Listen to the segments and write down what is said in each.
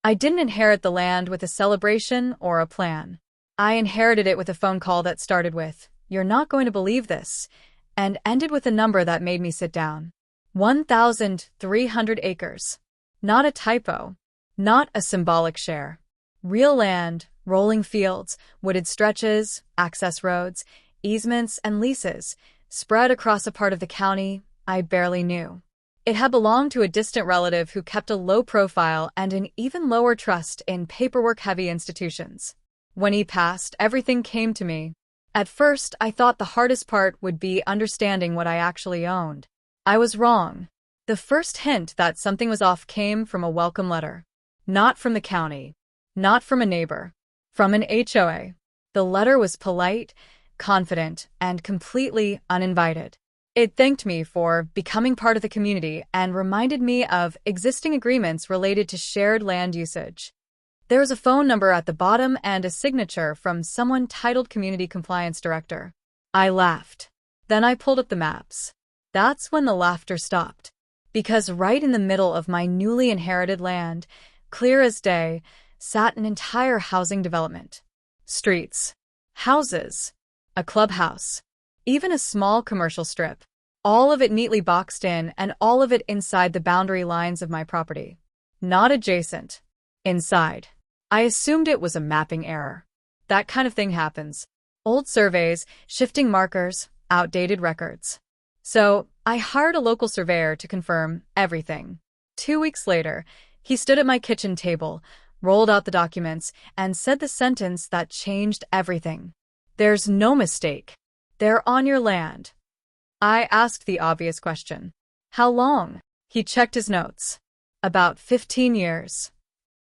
I didn't inherit the land with a celebration or a plan. I inherited it with a phone call that started with, "You're not going to believe this," and ended with a number that made me sit down. 1,300 acres. Not a typo. Not a symbolic share. Real land, rolling fields, wooded stretches, access roads, easements, and leases, spread across a part of the county I barely knew. It had belonged to a distant relative who kept a low profile and an even lower trust in paperwork-heavy institutions. When he passed, everything came to me. At first, I thought the hardest part would be understanding what I actually owned. I was wrong. The first hint that something was off came from a welcome letter. Not from the county. Not from a neighbor. From an HOA. The letter was polite, confident, and completely uninvited. It thanked me for becoming part of the community and reminded me of existing agreements related to shared land usage. There was a phone number at the bottom and a signature from someone titled Community Compliance Director. I laughed. Then I pulled up the maps. That's when the laughter stopped. Because right in the middle of my newly inherited land, clear as day, sat an entire housing development. Streets. Houses. A clubhouse. Even a small commercial strip. All of it neatly boxed in and all of it inside the boundary lines of my property. Not adjacent. Inside. I assumed it was a mapping error. That kind of thing happens. Old surveys, shifting markers, outdated records. So, I hired a local surveyor to confirm everything. 2 weeks later, he stood at my kitchen table, rolled out the documents, and said the sentence that changed everything. "There's no mistake. They're on your land." I asked the obvious question. "How long?" He checked his notes. "About 15 years.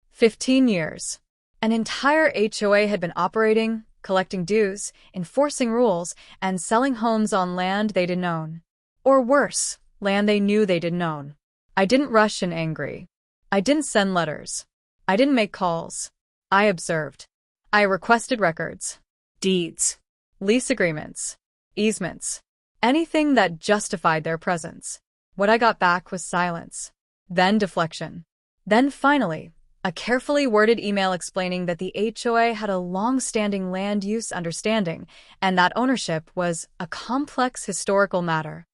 15 years. An entire HOA had been operating, collecting dues, enforcing rules, and selling homes on land they didn't own. Or worse, land they knew they didn't own. I didn't rush in angry. I didn't send letters. I didn't make calls. I observed. I requested records, deeds, lease agreements, easements, anything that justified their presence. What I got back was silence. Then deflection. Then finally, a carefully worded email explaining that the HOA had a long-standing land use understanding and that ownership was a complex historical matter.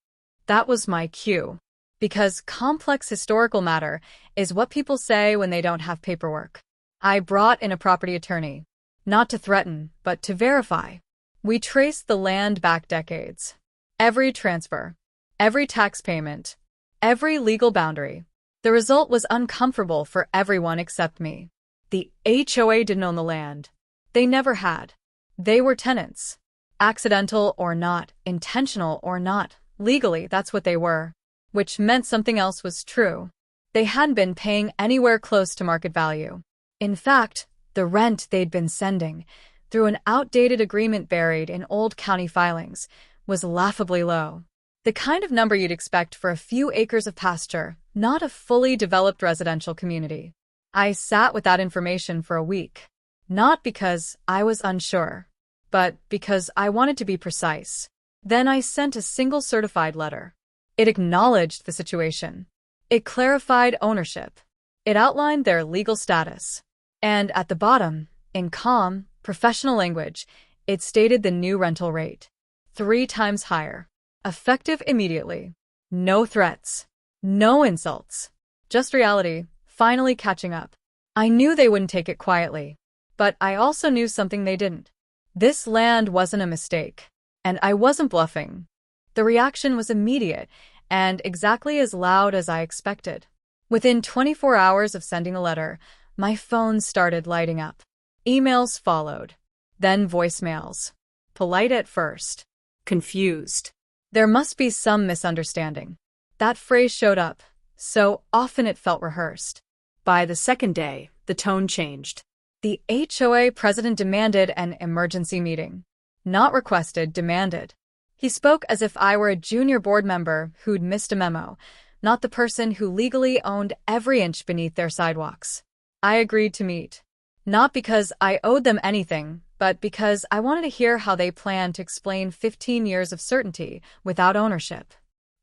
That was my cue. Because complex historical matter is what people say when they don't have paperwork. I brought in a property attorney. Not to threaten, but to verify. We traced the land back decades. Every transfer. Every tax payment. Every legal boundary. The result was uncomfortable for everyone except me. The HOA didn't own the land. They never had. They were tenants. Accidental or not, intentional or not, legally that's what they were. Which meant something else was true. They hadn't been paying anywhere close to market value. In fact, the rent they'd been sending, through an outdated agreement buried in old county filings, was laughably low. The kind of number you'd expect for a few acres of pasture, not a fully developed residential community. I sat with that information for a week. Not because I was unsure, but because I wanted to be precise. Then I sent a single certified letter. It acknowledged the situation. It clarified ownership. It outlined their legal status. And at the bottom, in calm, professional language, it stated the new rental rate. 3 times higher. Effective immediately. No threats. No insults. Just reality, finally catching up. I knew they wouldn't take it quietly. But I also knew something they didn't. This land wasn't a mistake. And I wasn't bluffing. The reaction was immediate and exactly as loud as I expected. Within 24 hours of sending the letter, my phone started lighting up. Emails followed. Then voicemails. Polite at first. Confused. There must be some misunderstanding. That phrase showed up, so often it felt rehearsed. By the second day, the tone changed. The HOA president demanded an emergency meeting. Not requested, demanded. He spoke as if I were a junior board member who'd missed a memo, not the person who legally owned every inch beneath their sidewalks. I agreed to meet. Not because I owed them anything, but because I wanted to hear how they planned to explain 15 years of certainty without ownership.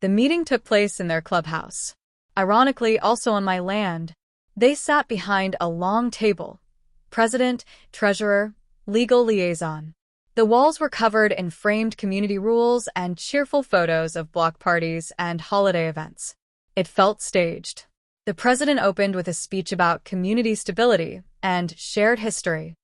The meeting took place in their clubhouse. Ironically, also on my land. They sat behind a long table. President, treasurer, legal liaison. The walls were covered in framed community rules and cheerful photos of block parties and holiday events. It felt staged. The president opened with a speech about community stability and shared history.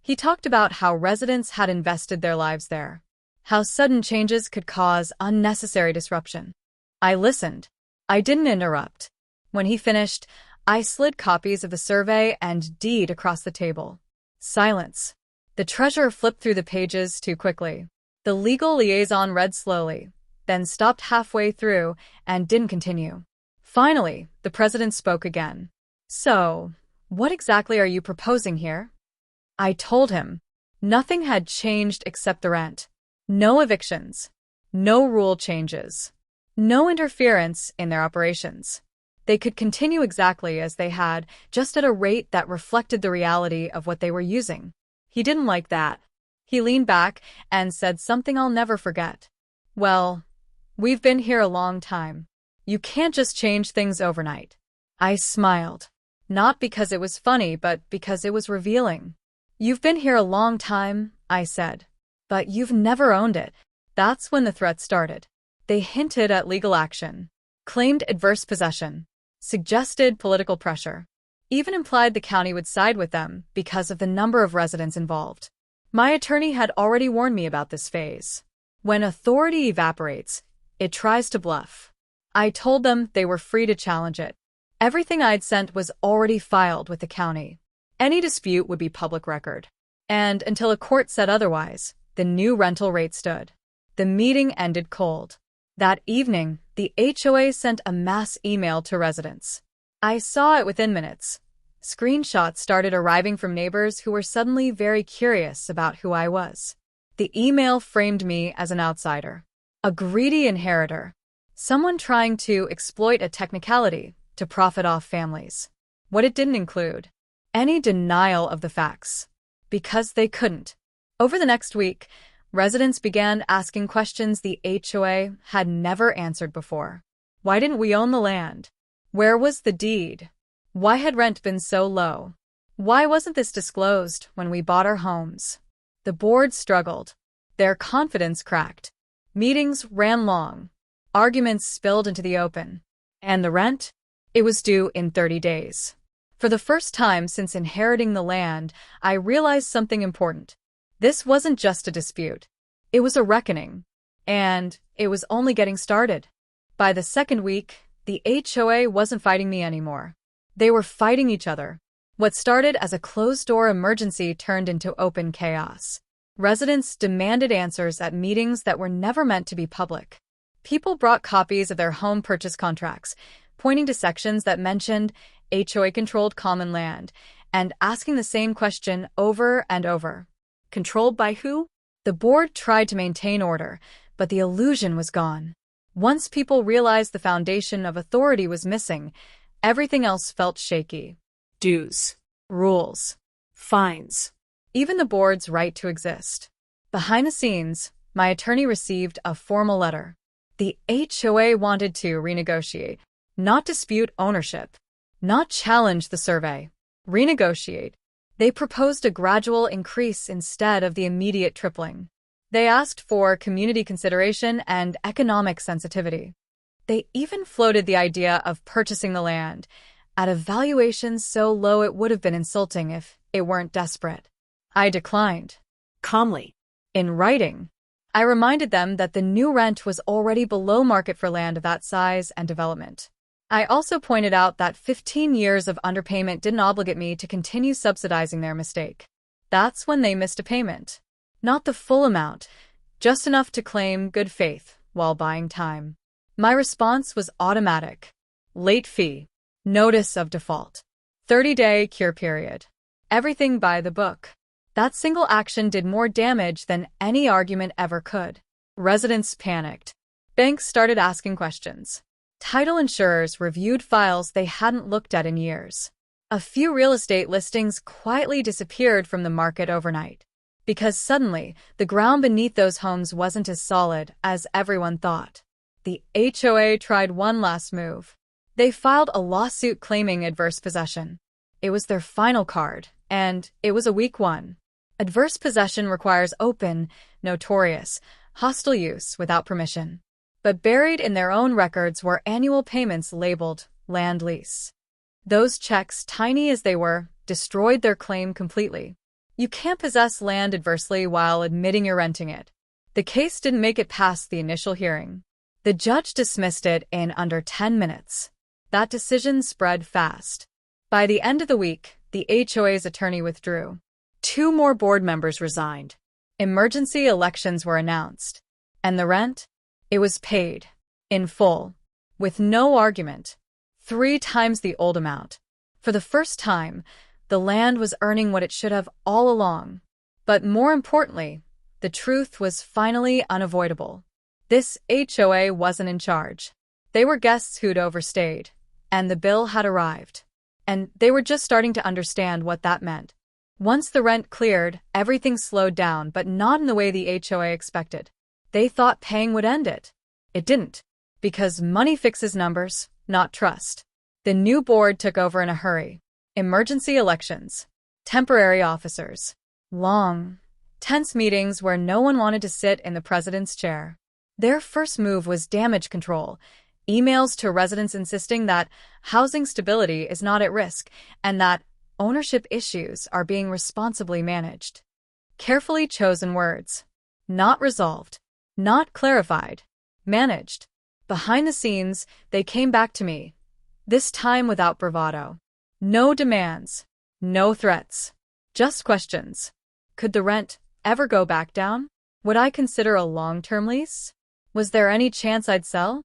He talked about how residents had invested their lives there, how sudden changes could cause unnecessary disruption. I listened. I didn't interrupt. When he finished, I slid copies of the survey and deed across the table. Silence. The treasurer flipped through the pages too quickly. The legal liaison read slowly, then stopped halfway through and didn't continue. Finally, the president spoke again. So, what exactly are you proposing here? I told him. Nothing had changed except the rent. No evictions. No rule changes. No interference in their operations. They could continue exactly as they had, just at a rate that reflected the reality of what they were using. He didn't like that. He leaned back and said something I'll never forget. Well, we've been here a long time. You can't just change things overnight. I smiled. Not because it was funny, but because it was revealing. You've been here a long time, I said. But you've never owned it. That's when the threat started. They hinted at legal action, claimed adverse possession, suggested political pressure, even implied the county would side with them because of the number of residents involved. My attorney had already warned me about this phase. When authority evaporates, it tries to bluff. I told them they were free to challenge it. Everything I'd sent was already filed with the county. Any dispute would be public record. And until a court said otherwise, the new rental rate stood. The meeting ended cold. That evening, the HOA sent a mass email to residents. I saw it within minutes. Screenshots started arriving from neighbors who were suddenly very curious about who I was. The email framed me as an outsider, a greedy inheritor, someone trying to exploit a technicality to profit off families. What it didn't include: any denial of the facts, because they couldn't. Over the next week, residents began asking questions the HOA had never answered before. Why didn't we own the land? Where was the deed? Why had rent been so low? Why wasn't this disclosed when we bought our homes? The board struggled. Their confidence cracked. Meetings ran long. Arguments spilled into the open. And the rent? It was due in 30 days. For the first time since inheriting the land, I realized something important. This wasn't just a dispute. It was a reckoning. And it was only getting started. By the second week, the HOA wasn't fighting me anymore. They were fighting each other. What started as a closed-door emergency turned into open chaos. Residents demanded answers at meetings that were never meant to be public. People brought copies of their home purchase contracts, pointing to sections that mentioned HOA-controlled common land, and asking the same question over and over. Controlled by who? The board tried to maintain order, but the illusion was gone. Once people realized the foundation of authority was missing, everything else felt shaky. Dues, rules, fines, even the board's right to exist. Behind the scenes, my attorney received a formal letter. The HOA wanted to renegotiate, not dispute ownership, not challenge the survey. Renegotiate. They proposed a gradual increase instead of the immediate tripling. They asked for community consideration and economic sensitivity. They even floated the idea of purchasing the land at a valuation so low it would have been insulting if it weren't desperate. I declined. Calmly. In writing, I reminded them that the new rent was already below market for land of that size and development. I also pointed out that 15 years of underpayment didn't obligate me to continue subsidizing their mistake. That's when they missed a payment. Not the full amount, just enough to claim good faith while buying time. My response was automatic. Late fee. Notice of default. 30-day cure period. Everything by the book. That single action did more damage than any argument ever could. Residents panicked. Banks started asking questions. Title insurers reviewed files they hadn't looked at in years. A few real estate listings quietly disappeared from the market overnight. Because suddenly, the ground beneath those homes wasn't as solid as everyone thought. The HOA tried one last move. They filed a lawsuit claiming adverse possession. It was their final card, and it was a weak one. Adverse possession requires open, notorious, hostile use without permission. But buried in their own records were annual payments labeled land lease. Those checks, tiny as they were, destroyed their claim completely. You can't possess land adversely while admitting you're renting it. The case didn't make it past the initial hearing. The judge dismissed it in under 10 minutes. That decision spread fast. By the end of the week, the HOA's attorney withdrew. 2 more board members resigned. Emergency elections were announced. And the rent? It was paid. In full. With no argument. 3 times the old amount. For the first time, the land was earning what it should have all along. But more importantly, the truth was finally unavoidable. This HOA wasn't in charge. They were guests who'd overstayed. And the bill had arrived. And they were just starting to understand what that meant. Once the rent cleared, everything slowed down, but not in the way the HOA expected. They thought paying would end it. It didn't. Because money fixes numbers, not trust. The new board took over in a hurry. Emergency elections. Temporary officers. Long, tense meetings where no one wanted to sit in the president's chair. Their first move was damage control. Emails to residents insisting that housing stability is not at risk and that ownership issues are being responsibly managed. Carefully chosen words. Not resolved. Not clarified. Managed. Behind the scenes, they came back to me. This time without bravado. No demands. No threats. Just questions. Could the rent ever go back down? Would I consider a long-term lease? Was there any chance I'd sell?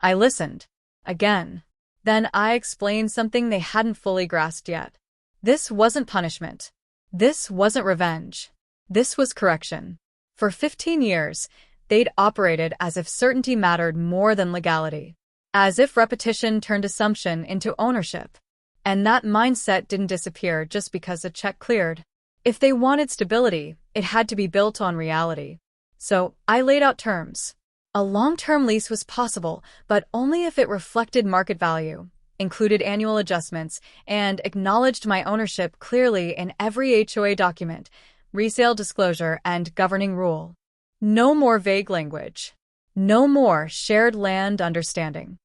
I listened. Again. Then I explained something they hadn't fully grasped yet. This wasn't punishment. This wasn't revenge. This was correction. For 15 years, they'd operated as if certainty mattered more than legality. As if repetition turned assumption into ownership. And that mindset didn't disappear just because a check cleared. If they wanted stability, it had to be built on reality. So I laid out terms. A long-term lease was possible, but only if it reflected market value, included annual adjustments, and acknowledged my ownership clearly in every HOA document, resale disclosure, and governing rule. No more vague language. No more shared land understanding.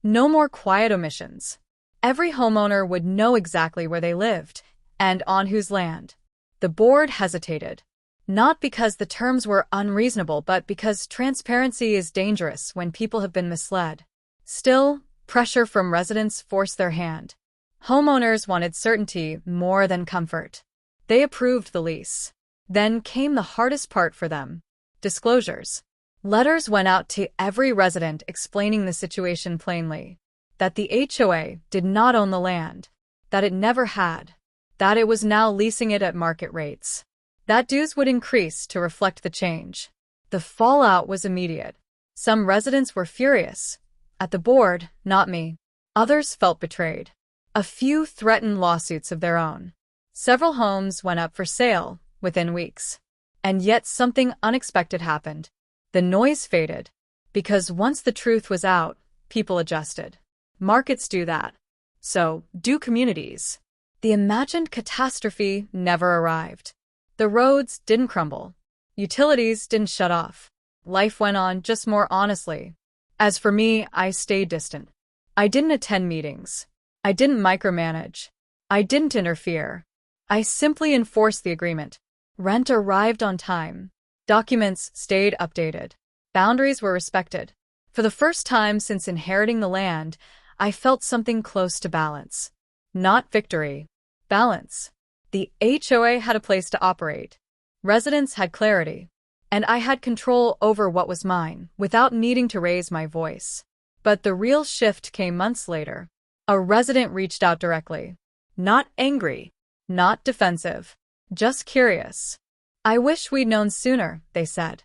No more quiet omissions. Every homeowner would know exactly where they lived and on whose land. The board hesitated. Not because the terms were unreasonable, but because transparency is dangerous when people have been misled. Still, pressure from residents forced their hand. Homeowners wanted certainty more than comfort. They approved the lease. Then came the hardest part for them. Disclosures. Letters went out to every resident explaining the situation plainly. That the HOA did not own the land. That it never had. That it was now leasing it at market rates. That dues would increase to reflect the change. The fallout was immediate. Some residents were furious. At the board, not me. Others felt betrayed. A few threatened lawsuits of their own. Several homes went up for sale within weeks. And yet something unexpected happened. The noise faded. Because once the truth was out, people adjusted. Markets do that. So do communities. The imagined catastrophe never arrived. The roads didn't crumble. Utilities didn't shut off. Life went on just more honestly. As for me, I stayed distant. I didn't attend meetings. I didn't micromanage. I didn't interfere. I simply enforced the agreement. Rent arrived on time. Documents stayed updated. Boundaries were respected. For the first time since inheriting the land, I felt something close to balance. Not victory. Balance. The HOA had a place to operate. Residents had clarity. And I had control over what was mine, without needing to raise my voice. But the real shift came months later. A resident reached out directly. Not angry. Not defensive. Just curious. I wish we'd known sooner, they said.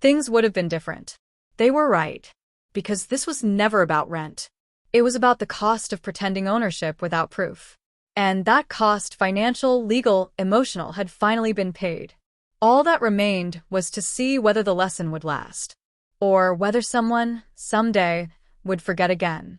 Things would have been different. They were right. Because this was never about rent. It was about the cost of pretending ownership without proof. And that cost, financial, legal, emotional, had finally been paid. All that remained was to see whether the lesson would last. Or whether someone, someday, would forget again.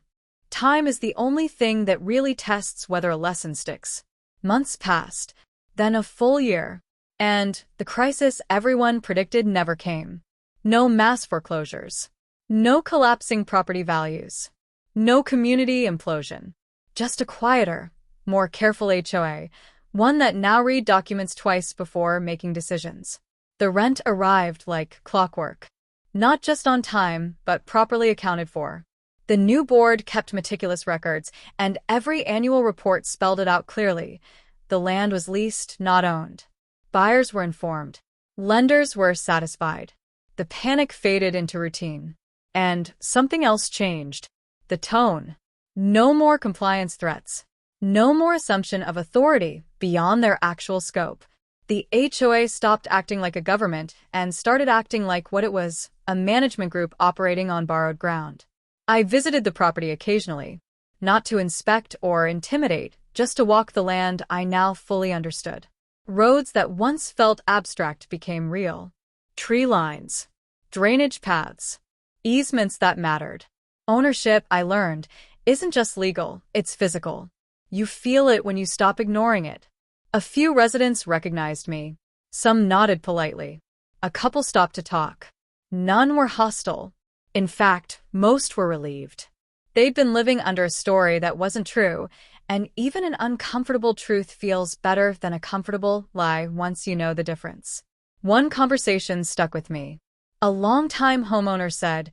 Time is the only thing that really tests whether a lesson sticks. Months passed, then a full year, and the crisis everyone predicted never came. No mass foreclosures. No collapsing property values. No community implosion. Just a quieter, more careful HOA, one that now read documents twice before making decisions. The rent arrived like clockwork. Not just on time, but properly accounted for. The new board kept meticulous records, and every annual report spelled it out clearly. The land was leased, not owned. Buyers were informed. Lenders were satisfied. The panic faded into routine. And something else changed. The tone. No more compliance threats. No more assumption of authority beyond their actual scope. The HOA stopped acting like a government and started acting like what it was, a management group operating on borrowed ground. I visited the property occasionally, not to inspect or intimidate, just to walk the land I now fully understood. Roads that once felt abstract became real. Tree lines, drainage paths, easements that mattered. Ownership, I learned, isn't just legal, it's physical. You feel it when you stop ignoring it. A few residents recognized me. Some nodded politely. A couple stopped to talk. None were hostile. In fact, most were relieved. They'd been living under a story that wasn't true, and even an uncomfortable truth feels better than a comfortable lie once you know the difference. One conversation stuck with me. A longtime homeowner said,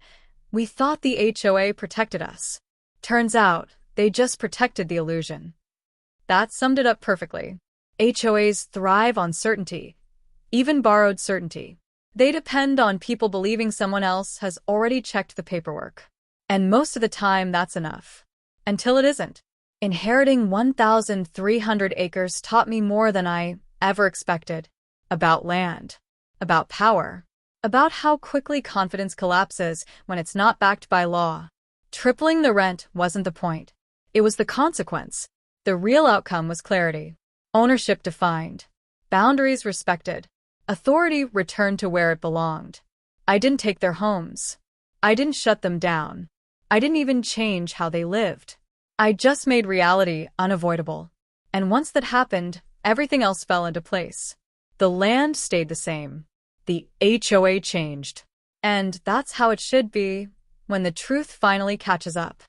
"We thought the HOA protected us. Turns out, they just protected the illusion." That summed it up perfectly. HOAs thrive on certainty, even borrowed certainty. They depend on people believing someone else has already checked the paperwork. And most of the time, that's enough. Until it isn't. Inheriting 1,300 acres taught me more than I ever expected. About land. About power. About how quickly confidence collapses when it's not backed by law. Tripling the rent wasn't the point. It was the consequence. The real outcome was clarity. Ownership defined. Boundaries respected. Authority returned to where it belonged. I didn't take their homes. I didn't shut them down. I didn't even change how they lived. I just made reality unavoidable. And once that happened, everything else fell into place. The land stayed the same. The HOA changed. And that's how it should be when the truth finally catches up.